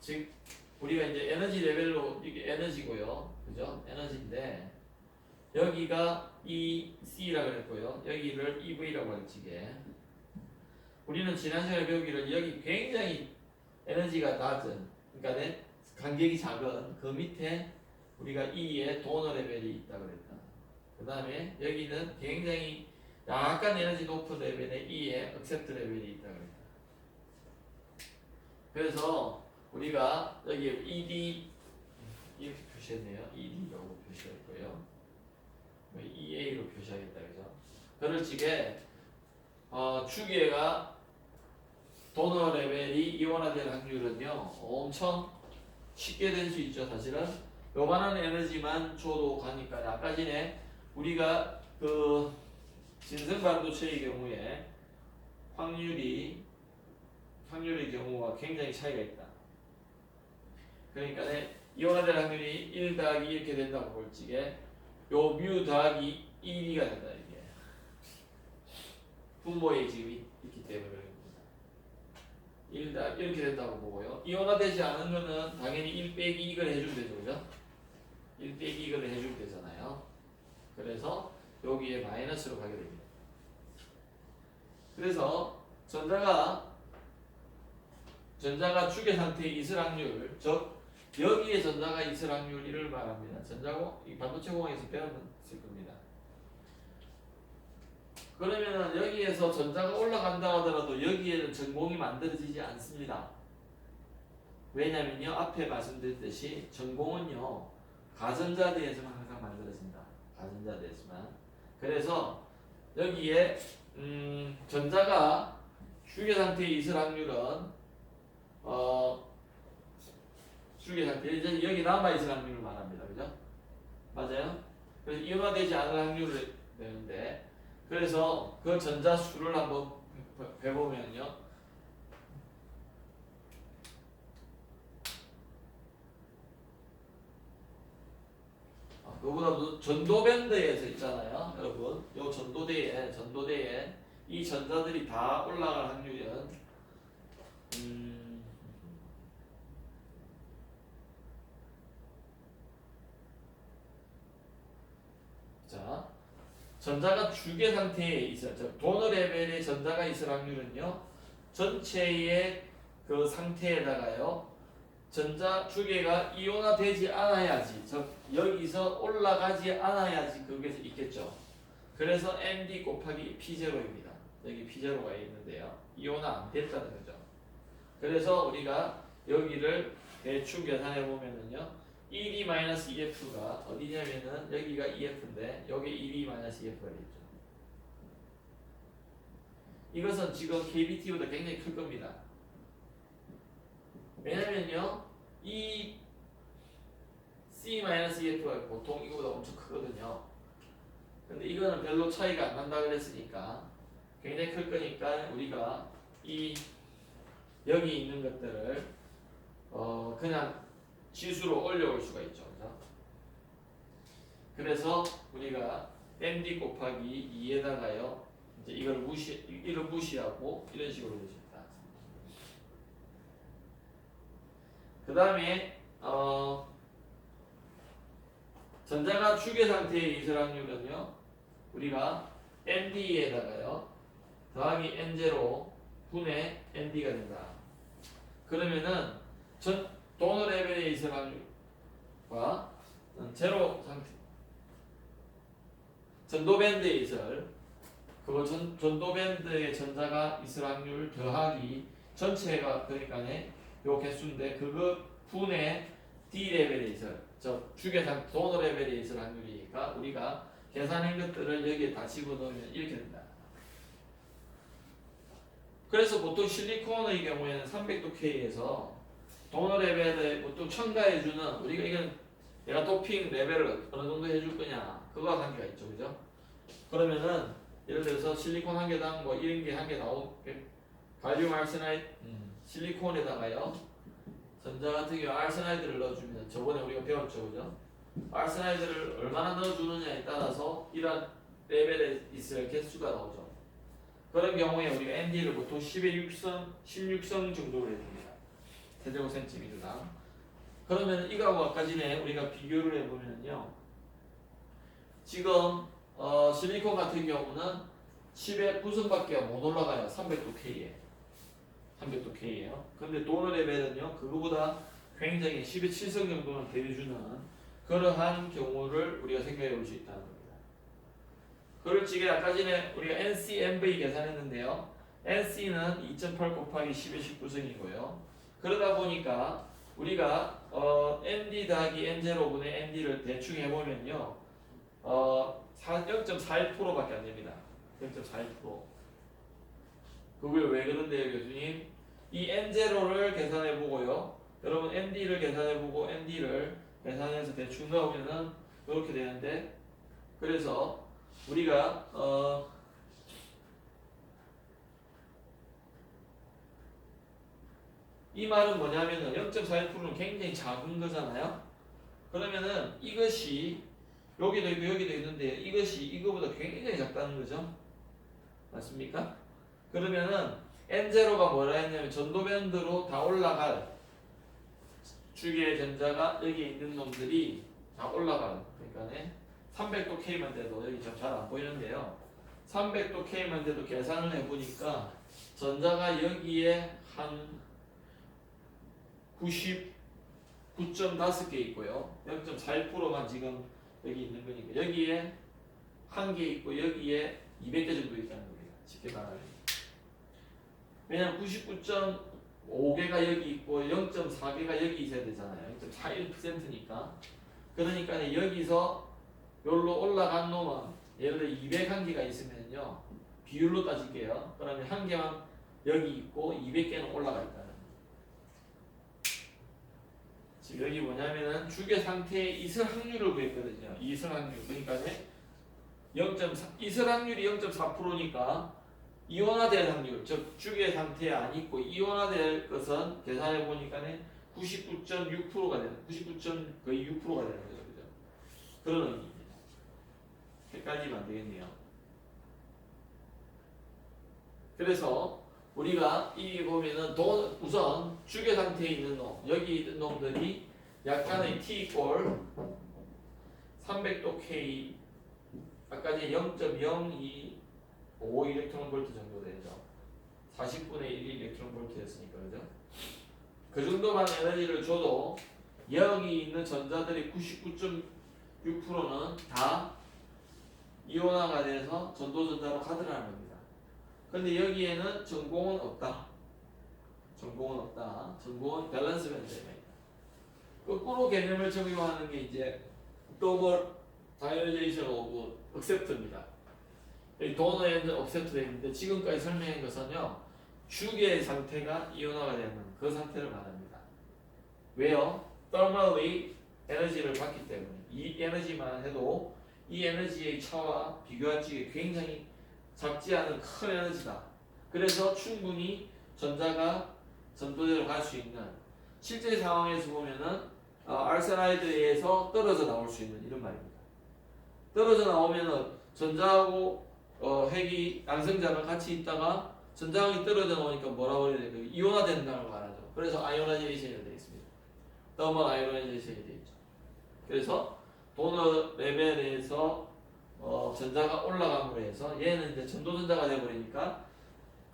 즉 우리가 이제 에너지 레벨로 이게 에너지고요. 그죠? 에너지인데 여기가 EC라고 그랬고요. 여기를 EV라고 할지게. 우리는 지난 시간에 배우기를 여기 굉장히 에너지가 낮은, 그러니까 간격이 작은 그 밑에 우리가 E의 도너 레벨이 있다 그랬다. 그 다음에 여기는 굉장히 약간 에너지 높은 레벨의 E의 액셉트 레벨이 있다 그랬다. 그래서 우리가 여기 ED 이렇게 표시했네요. ED라고 표시했고요. EA로 표시하겠다 그죠? 그럴 적에 주계가 도너 레벨이 이원화될 확률은요 엄청 쉽게 될 수 있죠. 사실은 요만한 에너지만 줘도 가니까 아까 전에 우리가 그 진성 반도체의 경우에 확률의 경우가 굉장히 차이가 있다. 그러니까 이원화될 확률이 1 더하기 이렇게 된다고 볼 적에 요 뮤 더하기 1이가 된다. 이게 분모에 지금 있기 때문에 그렇습니다. 1 더하기 이렇게 된다고 보고요. 이원화되지 않은 거는 당연히 1 빼기 이걸 해주면 되죠. 그죠? 1 빼기 이걸 해주면 되잖아요. 그래서 여기에 마이너스로 가게 됩니다. 그래서 전자가 주계 상태에 있을 확률, 즉 여기에 전자가 있을 확률을 말합니다. 이 반도체 공학에서 배웠을 겁니다. 그러면은 여기에서 전자가 올라간다 하더라도 여기에는 전공이 만들어지지 않습니다. 왜냐면요, 앞에 말씀드렸듯이 전공은요, 가전자대에서만 항상 만들어진다. 가전자대에서만. 그래서 여기에 전자가 주계 상태에 있을 확률은 주계 상태 이제 여기 남아 있을 확률을 말합니다. 그죠? 맞아요? 그래서 이온화되지 않을 확률을 내는데 그래서 그 전자 수를 한번 해보면요. 그거보다도 전도밴드에서 있잖아요. 여러분, 요 전도대에 이 전자들이 다 올라갈 확률은 자, 전자가 주계 상태에 있어요. 도너 레벨의 전자가 있을 확률은요. 전체의 그 상태에다가요. 전자 주계가 이온화되지 않아야지, 즉 여기서 올라가지 않아야지 그게 있겠죠. 그래서 MD 곱하기 P0입니다. 여기 P0가 있는데요. 이온화 안 됐다는 거죠. 그래서 우리가 여기를 대충 계산해 보면은요. ED-EF가 어디냐면은 여기가 EF인데 여기 ED-EF가 있죠. 이것은 지금 KBT보다 굉장히 클 겁니다. 왜냐면요, 이 C-EF가 보통 이거보다 엄청 크거든요. 근데 이거는 별로 차이가 안 난다 그랬으니까 굉장히 클 거니까 우리가 이 여기 있는 것들을 그냥 지수로 올려올 수가 있죠. 그죠? 그래서 우리가 MD 곱하기 2에다가요 이제 이걸 무시하고 이런 식으로 되죠. 그 다음에 전자가 축의 상태의 이설 확률은요 우리가 ND에다가요 더하기 N0 분의 ND가 된다. 그러면은 도너 레벨의 이설 확률과 제로 상태 전도 밴드의 이설 그거 전도 밴드의 전자가 이설 확률 더하기 전체가 그러니까네 요 개수인데 그거 분의 D 레벨에 있어 저 주계산 도너 레벨에 있을 확률이니까 우리가 계산한 것들을 여기에 다 집어넣으면 이렇게 된다. 그래서 보통 실리콘의 경우에는 300도 K에서 도너 레벨에 보통 첨가해주는 우리가 이건 내가 도핑 레벨을 어느 정도 해줄 거냐 그거와 관계가 있죠, 그죠? 그러면은 예를 들어서 실리콘 한 개당 뭐 이런 게 한 개 나오게 갈륨 알세나이드 실리콘에다가요 전자 같은 경우 알세나이드를 넣어주면 저번에 우리가 배웠죠, 그죠? 알세나이드를 얼마나 넣어주느냐에 따라서 이런 레벨에 있을 개수가 나오죠. 그런 경우에 우리가 ND를 보통 10의 16성 정도로 해줍니다. 세제곱센티미터당. 그러면 이거하고 아까 전에 우리가 비교를 해보면요. 지금 실리콘 같은 경우는 10의 9성밖에 못 올라가요. 300도 K에. 300도 K예요. 근데 도너 레벨은요. 그거보다 굉장히 10의 7성 정도는 대해주는 그러한 경우를 우리가 생각해 볼 수 있다는 겁니다. 그럴 적에 아까 전에 우리가 NC, MV 계산했는데요. NC는 2.8 곱하기 10의 19성이고요. 그러다 보니까 우리가 ND 더하기 N0분의 ND를 대충 해보면요. 0.41%밖에 안 됩니다. 0.41%. 그걸 왜 그런데요, 교수님? 이 N0를 계산해보고요. 여러분 ND를 계산해보고 ND를 계산해서 대충 넣으면은 이렇게 되는데 그래서 우리가 이 말은 뭐냐면은 0.41%는 굉장히 작은 거잖아요. 그러면은 이것이 여기도 있고 여기도 있는데 이것이 이거보다 굉장히 작다는 거죠. 맞습니까? 그러면은 N0가 뭐라 했냐면 전도밴드로 다 올라갈 주기의 전자가 여기 있는 놈들이 다 올라가는 그러니까 300도 K만 돼도 여기 잘 안 보이는데요. 300도 K만 돼도 계산을 해보니까 전자가 여기에 한 99.5개 있고요. 0.41%만 지금 여기 있는 거니까 여기에 한 개 있고 여기에 200개 정도 있다는 겁니다. 쉽게 말하면. 왜냐면 99.5개가 여기 있고 0.4개가 여기 있어야 되잖아요. 0.41%니까. 그러니까 여기서 여기로 올라간 놈은 예를 들어 201개가 있으면요. 비율로 따질게요. 그러면 한 개만 여기 있고 200개는 올라가 있다는 거예요. 지금 여기 뭐냐면은 주계 상태의 이설 확률을 구했거든요. 이설 확률. 그러니까 0.4, 이설 확률이 0.4%니까 이온화될 확률, 즉 주계 상태에 안 있고 이온화될 것은 계산해 보니까는 99.6%가 되는, 99. 거의 6%가 되는 거죠, 그죠? 그런 의미입니다. 헷갈리면 안 되겠네요. 그래서 우리가 이 보면은 우선 주계 상태에 있는 놈, 여기 있는 놈들이 약간의 T 꼴 300도 K 아까 전에 0.0255 일렉트론 볼트 정도 되죠. 40분의 1 일렉트론 볼트였으니까 그죠? 그 정도만 에너지를 줘도 여기 있는 전자들이 99.6%는 다 이온화가 돼서 전도전자로 가더라는 겁니다. 근데 여기에는 전공은 없다. 전공은 없다. 전공은 밸런스 밴드입니다. 거꾸로 개념을 적용하는 게 이제 더블 다이어제이션 오브 억셉트입니다. 여기 도너 앤드 억셉트 되어 있는데 지금까지 설명한 것은요. 주계의 상태가 이온화가 되는 그 상태를 말합니다. 왜요? thermally 에너지를 받기 때문에 이 에너지만 해도 이 에너지의 차와 비교할 적에 굉장히 작지 않은 큰 에너지다. 그래서 충분히 전자가 전도대로 갈 수 있는 실제 상황에서 보면은 알사나이드에서 떨어져 나올 수 있는 이런 말입니다. 떨어져 나오면은 전자하고 핵이 양성자가 같이 있다가 전자핵이 떨어져 나오니까 뭐라고 해야 돼요? 이온화된다는 걸 말하죠. 그래서 아이오나이제이션이 되어 있습니다. 더멀 아이오나이제이션이 되어 있죠. 그래서 도너 레벨에서 전자가 올라감으로 해서 얘는 이제 전도전자가 되어버리니까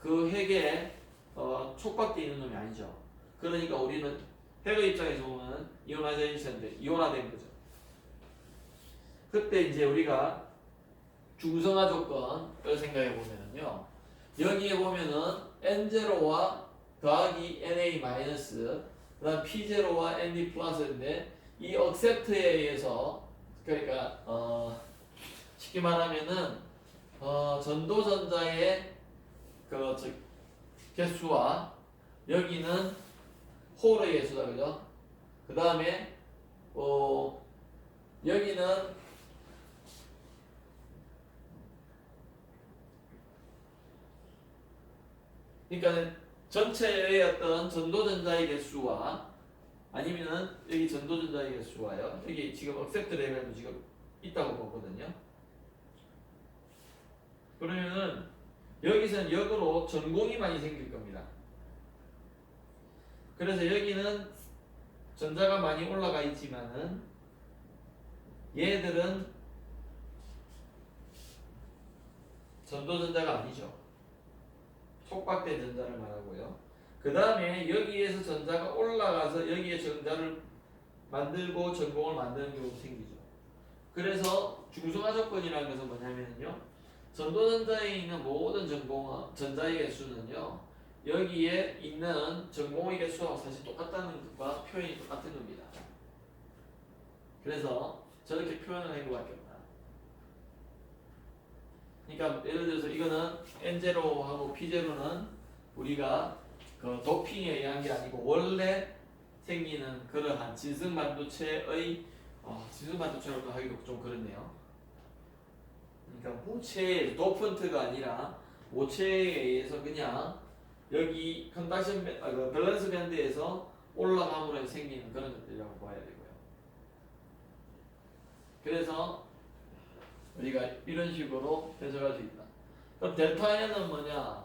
그 핵에 촉박되어 있는 놈이 아니죠. 그러니까 우리는 핵의 입장에서 보면 이온화된 거죠. 그때 이제 우리가 중성화 조건을 생각해 보면은요. 여기에 보면은 N0와 더하기 NA 마이너스 그다음 P0와 ND 플러스인데 이 accept에 의해서 그러니까 쉽게 말하면은 전도전자의 그 개수와 여기는 홀의 개수다 그죠? 그 다음에 여기는 그러니까 전체의 어떤 전도전자의 개수와 아니면은 여기 전도전자의 개수와요. 여기 지금 accept 레벨도 지금 있다고 보거든요. 그러면은 여기서는 역으로 전공이 많이 생길 겁니다. 그래서 여기는 전자가 많이 올라가 있지만은 얘들은 전도전자가 아니죠. 촉박된 전자를 말하고요. 그 다음에 여기에서 전자가 올라가서 여기에 전자를 만들고 전공을 만드는 경우도 생기죠. 그래서 중성화 조건이라는 것은 뭐냐면요. 전도전자에 있는 모든 전자의 개수는요. 여기에 있는 전공의 개수하고 사실 똑같다는 것과 표현이 똑같은 겁니다. 그래서 저렇게 표현을 한 것밖에 없다. 그러니까 예를 들어서 이거는 N0하고 P0는 우리가 그 도핑에 의한 게 아니고 원래 생기는 그러한 진승반도체의 진승반도체라고 하기도 좀 그렇네요. 그러니까 모체 도펀트가 아니라 모체에 의해서 그냥 여기 컨덕션 밸런스 밴드에서 올라감으로 해서 생기는 그런 것들이라고 봐야 되고요. 그래서 우리가 이런 식으로 해석할 수 있다. 그럼 델타 N은 뭐냐?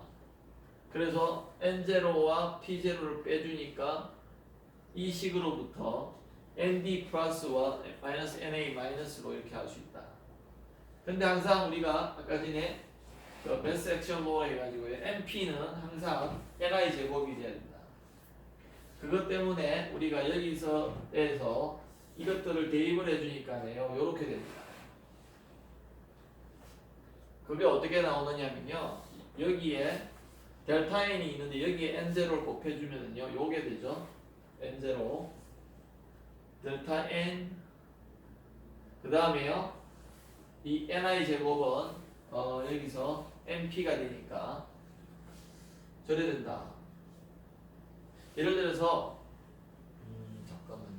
그래서 N0와 P0를 빼주니까 이 식으로부터 ND 플러스와 마이너스 NA 마이너스로 이렇게 할 수 있다. 근데 항상 우리가 아까 전에 그 베스트 액션 로어 해가지고 NP는 항상 NI 제곱이 돼야 된다. 그것 때문에 우리가 여기서 이것들을 대입을 해주니까요. 요렇게 됩니다. 그게 어떻게 나오느냐면요. 여기에 델타 N이 있는데 여기에 N0를 곱해주면은요. 요게 되죠. N0 델타 N 그 다음에요. 이 NI 제곱은 여기서 NP가 되니까 저래 된다. 예를 들어서 잠깐만요.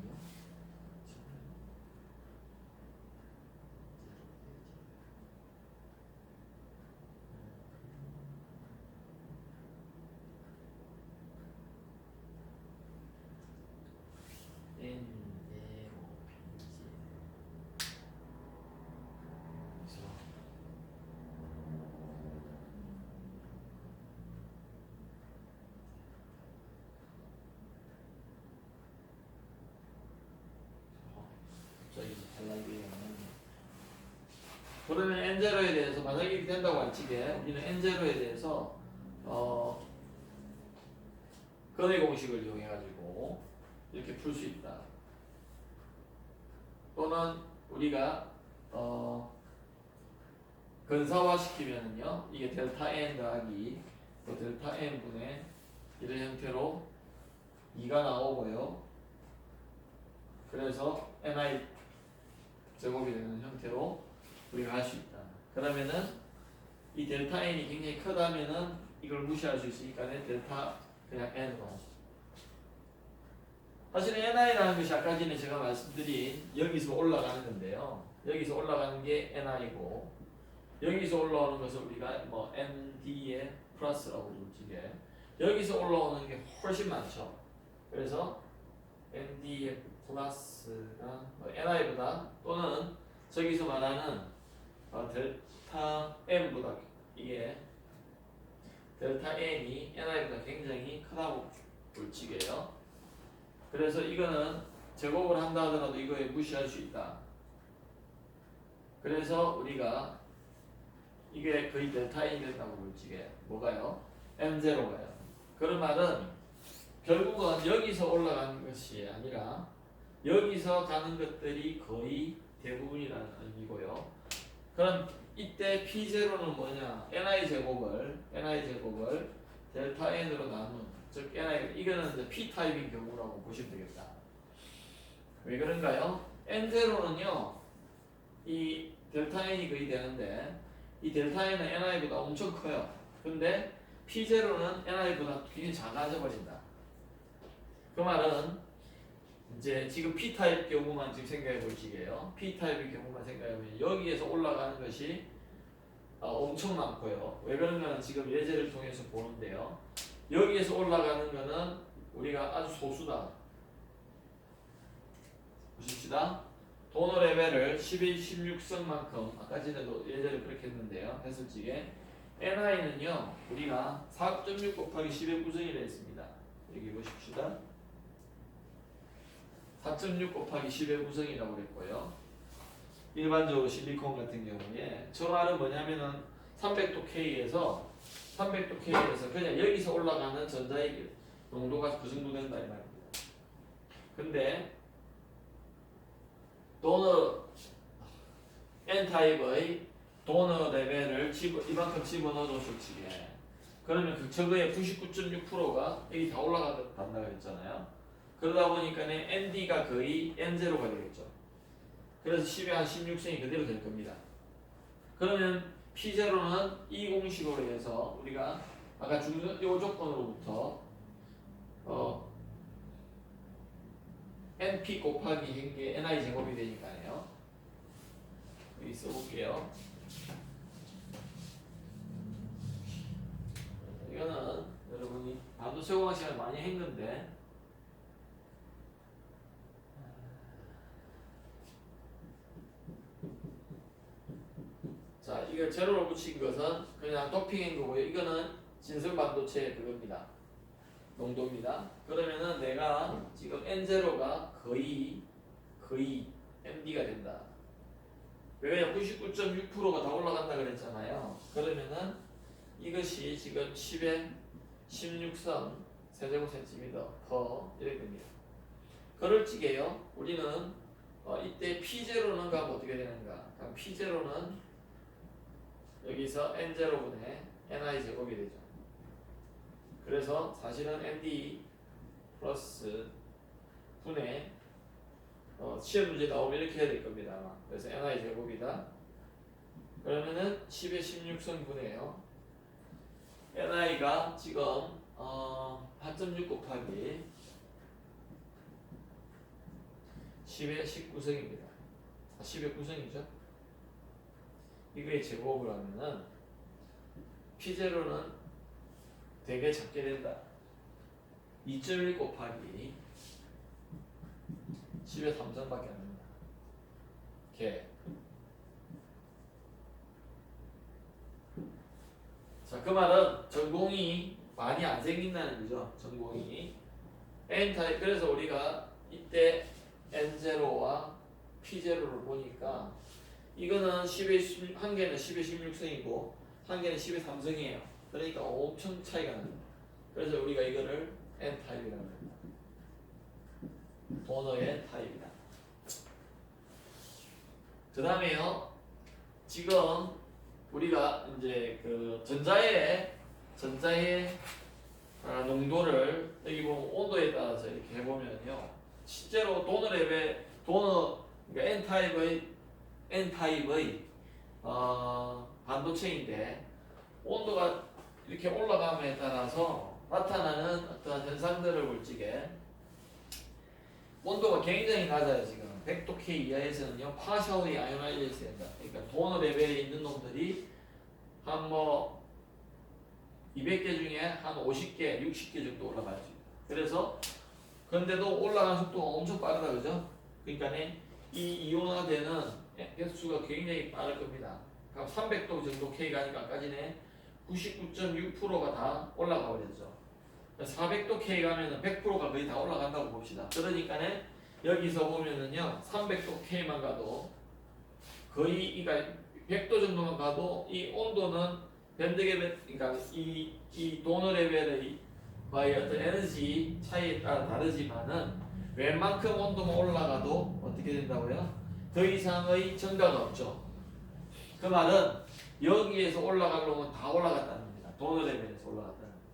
그러면 N0에 대해서 만약에 이렇게 된다고 할지게 우리는 N0에 대해서 근의 공식을 이용해 가지고 이렇게 풀 수 있다. 또는 우리가 근사화 시키면은요 이게 델타 N 더하기 또 델타 N 분의 이런 형태로 2가 나오고요. 그래서 NI 제곱이 되는 형태로 우리가 할 수 있다. 그러면은 이 델타 N이 굉장히 크다면은 이걸 무시할 수 있으니까 델타 그냥 N으로 하죠. 사실은 NI라는 것이 아까 전에 제가 말씀드린 여기서 올라가는 건데요. 여기서 올라가는 게 NI고 여기서 올라오는 것을 우리가 뭐 ND의 플러스라고 부르지게 여기서 올라오는 게 훨씬 많죠. 그래서 NDF 플러스가 NI보다 또는 저기서 말하는 델타 N보다 이게 델타 N이 NI보다 굉장히 크다고 볼지게요. 그래서 이거는 제곱을 한다 하더라도 이거에 무시할 수 있다. 그래서 우리가 이게 거의 델타 N이 된다고 볼지게 뭐가요? M0가요. 그런 말은 결국은 여기서 올라가는 것이 아니라 여기서 가는 것들이 거의 대부분이라는 의미고요. 그럼 이때 P0는 뭐냐? NI 제곱을 델타 N으로 나눈 즉 NI 이거는 이제 P 타입인 경우라고 보시면 되겠다. 왜 그런가요? N0는요 이 델타 N이 거의 되는데 이 델타 N은 NI보다 엄청 커요. 근데 P0는 NI보다 굉장히 작아져 버린다. 그 말은 이제 지금 P타입 경우만 지금 생각해 보시게요. P타입의 경우만 생각해 보면 여기에서 올라가는 것이 엄청 많고요. 왜 그런가는 지금 예제를 통해서 보는데요. 여기에서 올라가는 거는 우리가 아주 소수다. 보십시다. 도너 레벨을 11, 16성만큼 아까 전에도 예제를 그렇게 했는데요. 했을지게 NI는요 우리가 4.6 곱하기 10의 구성이라 했습니다. 여기 보십시다. 4.6 곱하기 10의 구성이라고 그랬고요. 일반적으로 실리콘 같은 경우에 저 말은 뭐냐면은 300도 K에서 그냥 여기서 올라가는 전자의 농도가 그 정도 된다 이 말입니다. 근데 도너 N타입의 도너 레벨을 이만큼 집어넣어 줬을지에 그러면 저거의 99.6%가 여기 다 올라간다 그랬잖아요. 그러다 보니까 ND가 거의 N0가 되겠죠. 그래서 10에 한 16승이 그대로 될 겁니다. 그러면 P0는 이 공식으로 해서 우리가 아까 이 조건으로부터 NP 곱하기 게 NI 제곱이 되니까요. 여기 써볼게요. 이거는 여러분이 반도체 공학 시간에 많이 했는데 자, 이거 제로로 붙인 것은 그냥 도핑인 거고요. 이거는 진성 반도체의 그겁니다. 농도입니다. 그러면은 내가 지금 N0가 거의 MD가 된다. 왜냐 99.6%가 다 올라간다 그랬잖아요. 그러면은 이것이 지금 10의 16선 세제곱센티미터 퍼 이렇게 됩니다. 그럴지게요. 우리는 이때 P0는 가면 어떻게 되는가? 그럼 P0는 여기서 N0분의 NI 제곱이 되죠. 그래서 사실은 ND 플러스 분의 시험 문제 나오면 이렇게 해야 될 겁니다. 아마. 그래서 NI 제곱이다. 그러면은 10의 16선 분해요. NI가 지금 8.6 곱하기 10의 19성입니다. 10의 9성이죠. 이거의 제곱을 하면은 P0는 되게 작게 된다. 2.1 곱하기 10의 3성밖에 안 된다. 이렇게. 자, 그 말은 전공이 많이 안 생긴다는 거죠. 전공이. N타입. 그래서 우리가 이때 N0와 P0를 보니까 이거는 10의 한 개는 10의 16성이고 한 개는 10의 3성이에요. 그러니까 엄청 차이가 납니다. 그래서 우리가 이거를 N타입이라고 합니다. 도너의 타입이다. 그 다음에요. 지금 우리가 이제 그 전자의 농도를 여기 보면 온도에 따라서 이렇게 해보면요. 실제로 그러니까 N타입의 반도체인데 온도가 이렇게 올라감에 따라서 나타나는 어떤 현상들을 볼 적에 온도가 굉장히 낮아요. 지금 100도 K 이하에서는요 파셜리 아이오나이즈가 된다. 그러니까 도너 레벨에 있는 놈들이 한 뭐 200개 중에 한 50개, 60개 정도 올라가지. 그래서 그런데도 올라가는 속도가 엄청 빠르다, 그죠? 그러니까 이 이온화되는 횟수가 굉장히 빠를 겁니다. 그럼 300도 정도 K 가니까까지는 99.6%가 다 올라가 버렸죠. 400도 K 가면은 100%가 거의 다 올라간다고 봅시다. 그러니까는 여기서 보면은요, 300도 K만 가도 거의, 그러니까 100도 정도만 가도 이 온도는 밴드갭, 그러니까 이 도너 레벨의 어떤 에너지 차이에 따라 다르지만은 웬만큼 온도만 올라가도 어떻게 된다고요? 더 이상의 증가가 없죠. 그 말은 여기에서 올라가려면 다 올라갔다는 겁니다. 도너 레벨에서 올라갔다는 겁니다.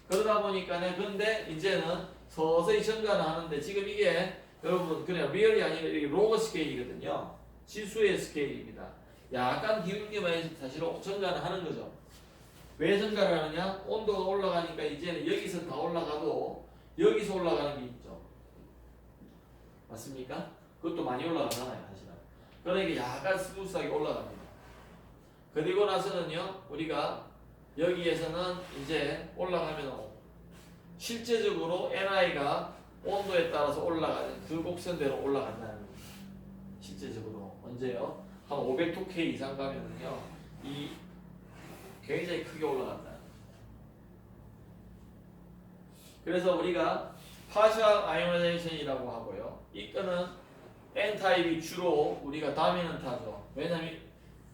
그러다 보니까는 근데 이제는 서서히 증가는 하는데 지금 이게 여러분 그냥 리얼이 아니라 이게 로그 스케일이거든요. 지수의 스케일입니다. 약간 기울기만 해서 사실은 증가는 하는 거죠. 왜 증가를 하느냐? 온도가 올라가니까 이제는 여기서 다 올라가도 여기서 올라가는 게 있죠. 맞습니까? 그것도 많이 올라가잖아요, 사실은. 그러니까 약간 스무스하게 올라갑니다. 그리고 나서는요, 우리가 여기에서는 이제 올라가면 실제적으로 NI가 온도에 따라서 올라가는 그 곡선대로 올라간다는 겁니다. 실제적으로 언제요? 한 500도 K 이상 가면은요, 이 굉장히 크게 올라간다. 그래서 우리가 파셜 아이오나이제이션이라고 하고요. 이거는 N타입이 주로 우리가 다미넌트하죠. 왜냐면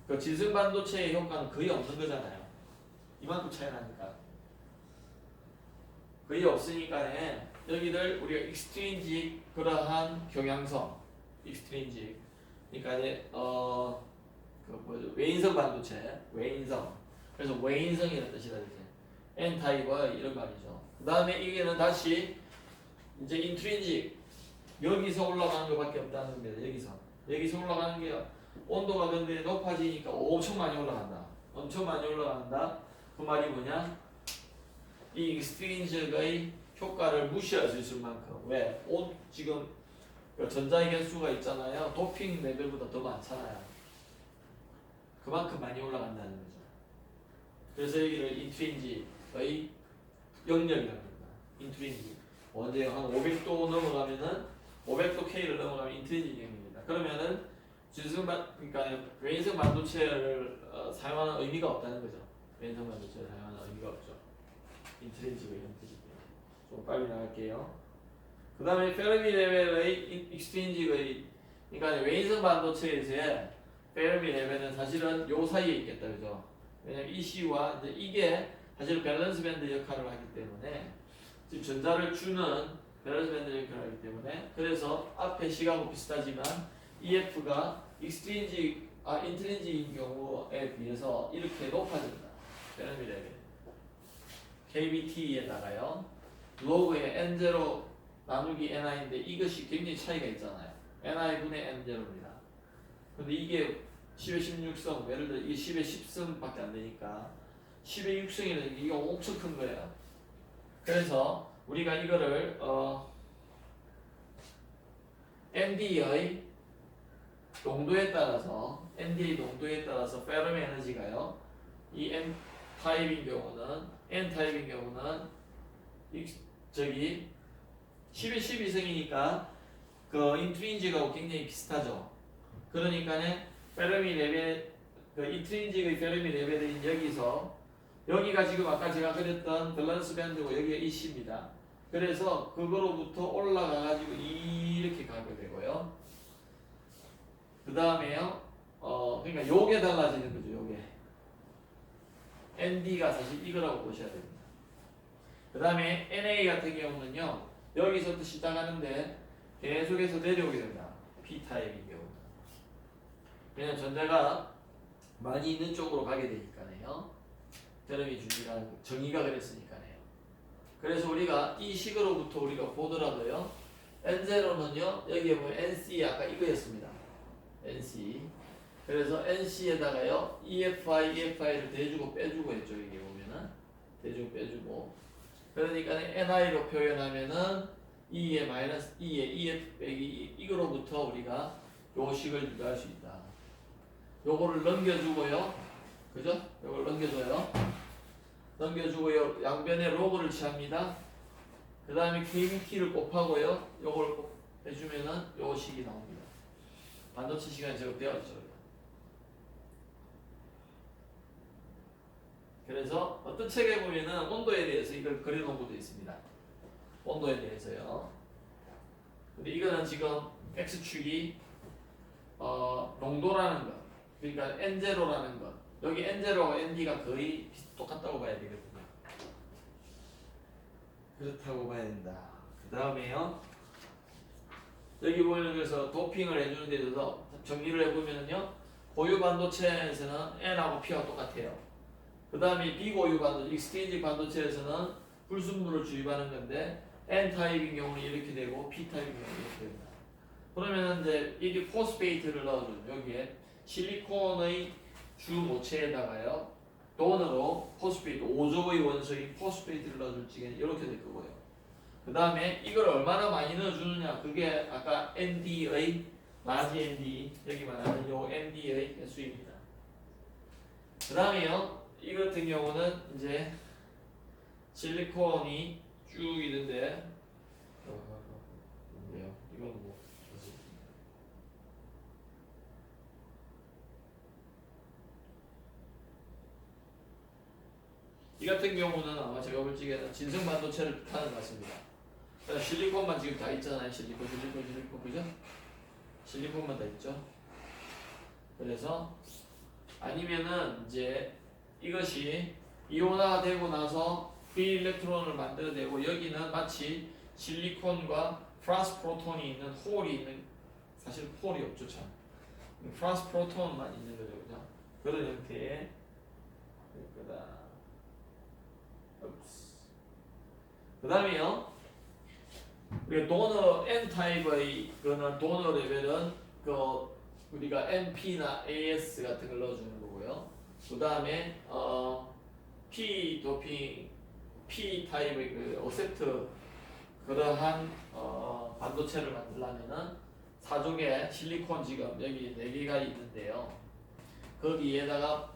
그 지승 반도체의 효과는 거의 없는 거잖아요. 이만큼 차이 나니까. 거의 없으니까 여기들 우리가 익스트린직 그러한 경향성, 익스트린직. 그러니까 이제 그 뭐죠? 외인성 반도체, 외인성. 그래서 외인성이라는 뜻이다 이제. N 타입의 이런 말이죠. 그 다음에 이게는 다시 이제 인트린직 여기서 올라가는 것밖에 없다는 겁니다. 여기서 올라가는 게 온도가 근데 높아지니까 엄청 많이 올라간다. 엄청 많이 올라간다. 그 말이 뭐냐? 이 익스트린직의 효과를 무시할 수 있을 만큼 왜? 지금 전자의 개수가 있잖아요. 도핑 레벨보다 더 많잖아요. 그만큼 많이 올라간다는 거죠. 그래서 여기를 인트린직의 영역이라고 합니다. 인트린직. 언제 한 500도 넘어가면은 500도 K를 넘어가면 인트린직 영역입니다. 그러면은 그러니까 외인성 반도체를 사용하는 의미가 없다는 거죠. 외인성 반도체를 사용하는 의미가 없죠. 인트린직의 형태이기 때문에. 좀 빨리 나갈게요. 그 다음에 페르미 레벨의 익스트린직의 그러니까 외인성 반도체에서의 페르미 레벨은 사실은 요 사이에 있겠다, 그죠? 왜냐면 이 C와 이제 이게 사실 밸런스 밴드 역할을 하기 때문에 지금 전자를 주는 밸런스 밴드 역할을 하기 때문에 그래서 앞에 C하고 비슷하지만 EF가 인트린직인 경우에 비해서 이렇게 높아진다. 페르미 레벨. KBT에다가요. 로그의 N0 나누기 NI인데 이것이 굉장히 차이가 있잖아요. NI분의 N0입니다. 근데 이게 10의 16성, 예를 들어 이게 10의 10성밖에 안 되니까 10의 6성이라는 게 이게 엄청 큰 거예요. 그래서 우리가 이거를 ND의 농도에 따라서 페르미 에너지가요. 이 N 타입인 경우는 저기 10의 12성이니까 그 인트린직하고 굉장히 비슷하죠. 그러니까 페르미 레벨, 그 인트린직의 페르미 레벨은 여기가 지금 아까 제가 그렸던 밸런스 밴드고 여기가 EC입니다. 그래서 그거로부터 올라가가지고 이렇게 가게 되고요. 그 다음에요, 그러니까 요게 달라지는 거죠, 요게. ND가 사실 이거라고 보셔야 됩니다. 그 다음에 NA 같은 경우는요, 여기서부터 시작하는데 계속해서 내려오게 됩니다. P타입인 경우. 왜냐면 전자가 많이 있는 쪽으로 가게 되니까요. 페르미 주기가 정의가 그랬으니까요. 그래서 우리가 이 식으로부터 우리가 보더라도요. N0는요. 여기에 보면 NC 아까 이거였습니다. NC. 그래서 NC에다가요. EFI를 대주고 빼주고 했죠. 여기 보면은 대주고 빼주고. 그러니까 NI로 표현하면은 E의 마이너스 E의 EF 빼기 이거로부터 우리가 요 식을 유도할 수 있다. 요거를 넘겨주고요. 그죠? 요걸 넘겨줘요. 그 넘겨주고요. 양변에 로그를 취합니다. 그 다음에 KBT를 곱하고요. 요걸 곱 해주면은 요 식이 나옵니다. 반도체 시간이 제곱되었죠. 그래서 어떤 책에 보면은 온도에 대해서 이걸 그려놓은 것도 있습니다. 온도에 대해서요. 근데 이거는 지금 X축이 농도라는 것, 그러니까 N0라는 것. 여기 N0와 ND가 거의 똑같다고 봐야 되거든요. 그렇다고 봐야 된다. 그 다음에요. 여기 보면 그래서 도핑을 해주는 데 있어서 정리를 해보면요. 고유 반도체에서는 N하고 P와 똑같아요. 그 다음에 비고유 반도체, 익스체인지 반도체에서는 불순물을 주입하는 건데 N 타입인 경우는 이렇게 되고 P 타입인 경우는 이렇게 됩니다. 그러면 이제 이게 포스페이트를 넣어줘요. 여기에 실리콘의 주 모체에다가요. 돈으로 포스페이트 5조의 원소인 포스페이트를 넣어줄 적에는 이렇게 될 거고요. 그 다음에 이걸 얼마나 많이 넣어주느냐, 그게 아까 ND의 라지 ND, 여기 말하는 요 ND의 개수입니다. 그 다음에요, 이 같은 경우는 이제 실리콘이 쭉 있는데, 뭐요? 이건 뭐? 이 같은 경우는 아마 제가 볼 적에는 진성 반도체를 뜻하는 것 같습니다. 실리콘만 지금 다 있잖아요. 실리콘, 그죠? 실리콘만 다 있죠. 그래서 아니면은 이제 이것이 이온화가 되고 나서 프리 일렉트론을 만들어내고 여기는 마치 실리콘과 플러스 프로톤이 있는 홀이 있는, 사실 홀이 없죠 참. 플러스 프로톤만 있는 거죠, 그죠? 그런 형태의 거다. 그 다음에요. 우리가 도너 N 타입의 그는 도너 레벨은 그 우리가 NP나 AS 같은 걸 넣어주는 거고요. 그 다음에 P 도핑 P 타입의 그 어셉트 그러한 반도체를 만들려면은 4족의 실리콘 지금 여기 4개가 있는데요. 거기에다가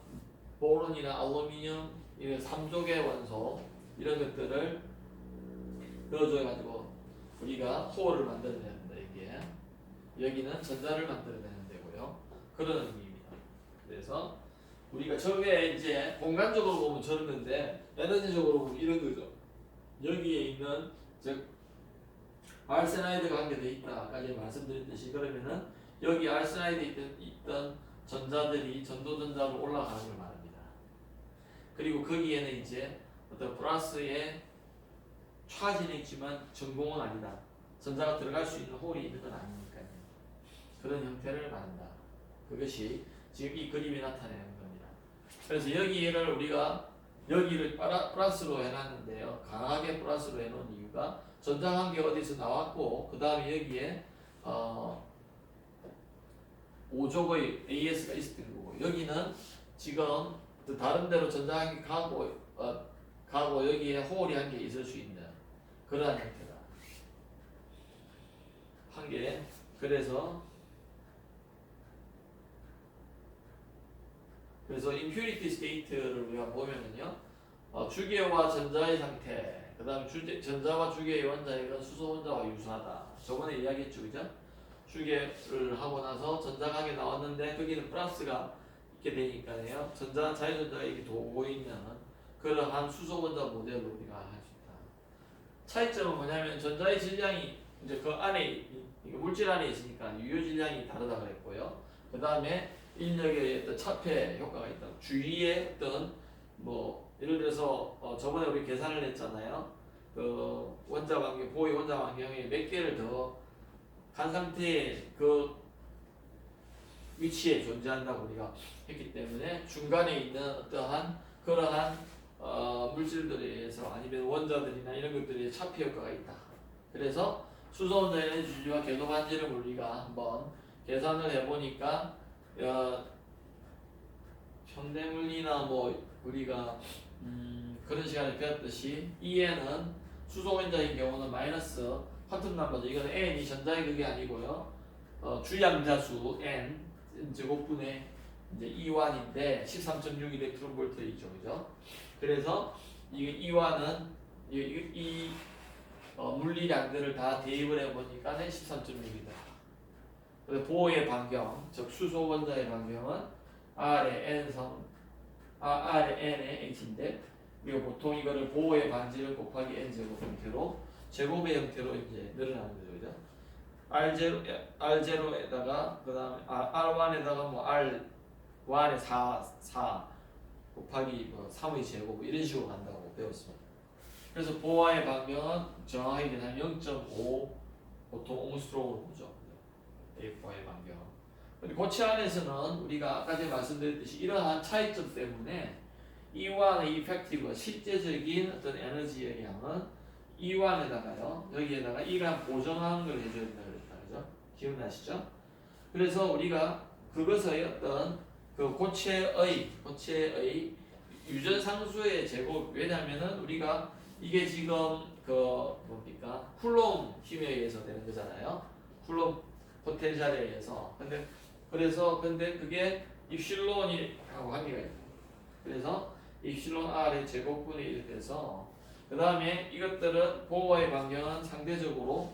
보론이나 알루미늄 이런 3족의 원소 이런 것들을 넣어줘가지고 우리가 홀을 만들어내는데 이게 여기는 전자를 만들어내는 데고요. 그런 의미입니다. 그래서 우리가 저게 이제 공간적으로 보면 저런 건데 에너지적으로 보면 이런 거죠. 여기에 있는 즉 알세나이드가 관계되어 있다. 아까 제가 말씀드렸듯이 그러면은 여기 알세나이드 있던 전자들이 전도전자로 올라가는 걸 말합니다. 그리고 거기에는 이제 어떤 플러스의 차진이 있지만 전공은 아니다. 전자가 들어갈 수 있는 홀이 있는 건 아니니까요. 그런 형태를 말한다. 그것이 지금 이 그림에 나타내는 겁니다. 그래서 여기를 우리가 여기를 플러스로 해놨는데요. 강하게 플러스로 해놓은 이유가 전자관계 어디서 나왔고 그 다음에 여기에 5족의 AS가 있었던 거고 여기는 지금 다른 데로 전자관계 가고 여기에 홀이 한 개 있을 수 있는 그러한 형태다. 한 개. 그래서 impurity state를 우리가 보면은요, 주계와 전자의 상태, 그 다음에 전자와 주계의 원자핵은 수소 원자와 유사하다. 저번에 이야기했죠, 그죠? 주계를 하고 나서 전자각이 나왔는데 거기는 플러스가 있게 되니까요, 자유전자가 이렇게 도고 있는 그러한 수소 원자 모델로 우리가 할 수 있다. 차이점은 뭐냐면 전자의 질량이 이제 그 안에 물질 안에 있으니까 유효 질량이 다르다 그랬고요. 그 다음에 인력의 어떤 차폐 효과가 있다. 주위에 어떤 뭐 예를 들어서 저번에 우리 계산을 했잖아요. 그 원자 반경 보의 원자 반경에 몇 개를 더 간 상태의 그 위치에 존재한다고 우리가 했기 때문에 중간에 있는 어떠한 그러한 물질들에 의해서 아니면 원자들이나 이런 것들이 차폐 효과가 있다. 그래서 수소 원자의 에너지 주지와 계도 반지를 우리가 한번 계산을 해보니까 현대물리나 뭐 우리가 그런 시간에 배웠듯이 E는 수소 원자인 경우는 마이너스 퀀텀 넘버죠. 이거는 N이 전자의 그게 아니고요. 주양자수 N 제곱분의 이제 E1인데 13.6 일렉트론 볼트이죠, 그죠? 그래서 이와는 물리량들을 다 대입을 해보니까 13.6이다. 그래서 보호의 반경, 즉 수소 원자의 반경은 R의 N의 H인데, 우리가 보통 이거를 보호의 반지름 곱하기 N제곱 형태로 제곱의 형태로 이제 늘어나는 거죠. 그죠? R0에다가 그 다음에 R1에다가 뭐 R1에 4 곱하기 뭐 3의 제곱 이런 식으로 간다고 배웠습니다. 그래서 보호의 반경은 정확하게 한 0.5 보통 옹스트롱으로 보죠. 보호의 반경. 근데 고체 안에서는 우리가 아까 전에 말씀드렸듯이 이러한 차이점 때문에 E1의 이펙티브 실제적인 어떤 에너지의 양은 E1에다가요 여기에다가 이러한 보정하는 걸 해줘야 된다 그랬다 그죠? 기억나시죠? 그래서 우리가 그것의 어떤 그 고체의 유전상수의 제곱, 왜냐하면은 우리가 이게 지금 그 뭡니까 쿨롬 힘에 의해서 되는 거잖아요. 쿨롬 포텐셜에 의해서. 근데 그게 입실론이라고 관계가 있고, 그래서 입실론 R의 제곱분의 1 돼서 그 다음에 이것들은 보호의 반경은 상대적으로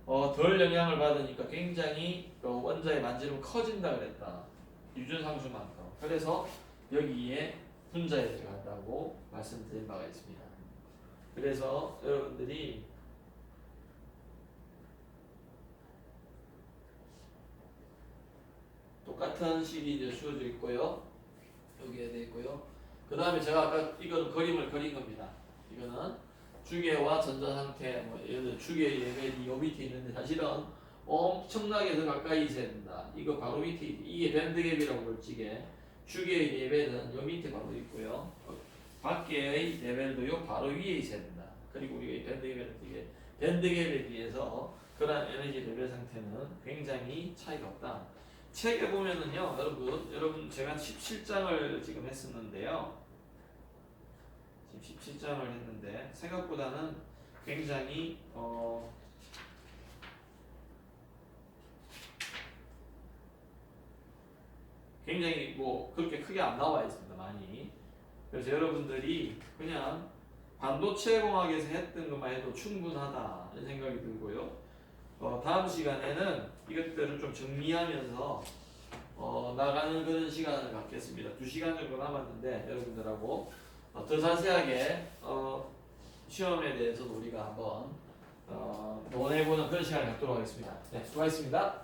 덜 영향을 받으니까 굉장히 원자의 만지름이 커진다 그랬다. 유전상수만큼. 그래서 여기에 분자에 들어간다고 말씀드린 바가 있습니다. 그래서 여러분들이 똑같은 식이 이제 주어져 있고요. 여기에 돼 있고요. 그 다음에 제가 아까 이거는 그림을 그린 겁니다. 이거는 주계와 전자 상태, 뭐 예를 들어 주계 레벨이 요 밑에 있는데 사실은 엄청나게 더 가까이 있어야 된다. 이거 바로 밑에 이게 밴드갭이라고 볼지게 주계의 레벨은 요 밑에 바로 있고요. 밖에의 레벨도 요 바로 위에 있어야 된다. 그리고 우리가 이 밴드갭에 비해서 그러한 에너지 레벨 상태는 굉장히 차이가 없다. 책에 보면은요, 여러분 제가 17장을 지금 했었는데요. 지금 17장을 했는데 생각보다는 굉장히 굉장히 뭐 그렇게 크게 안 나와 있습니다. 많이. 그래서 여러분들이 그냥 반도체 공학에서 했던 것만 해도 충분하다 이런 생각이 들고요. 다음 시간에는 이것들을 좀 정리하면서 나가는 그런 시간을 갖겠습니다. 2시간 정도 남았는데 여러분들하고 더 자세하게 시험에 대해서도 우리가 한번 논해보는 그런 시간을 갖도록 하겠습니다. 네, 수고하셨습니다.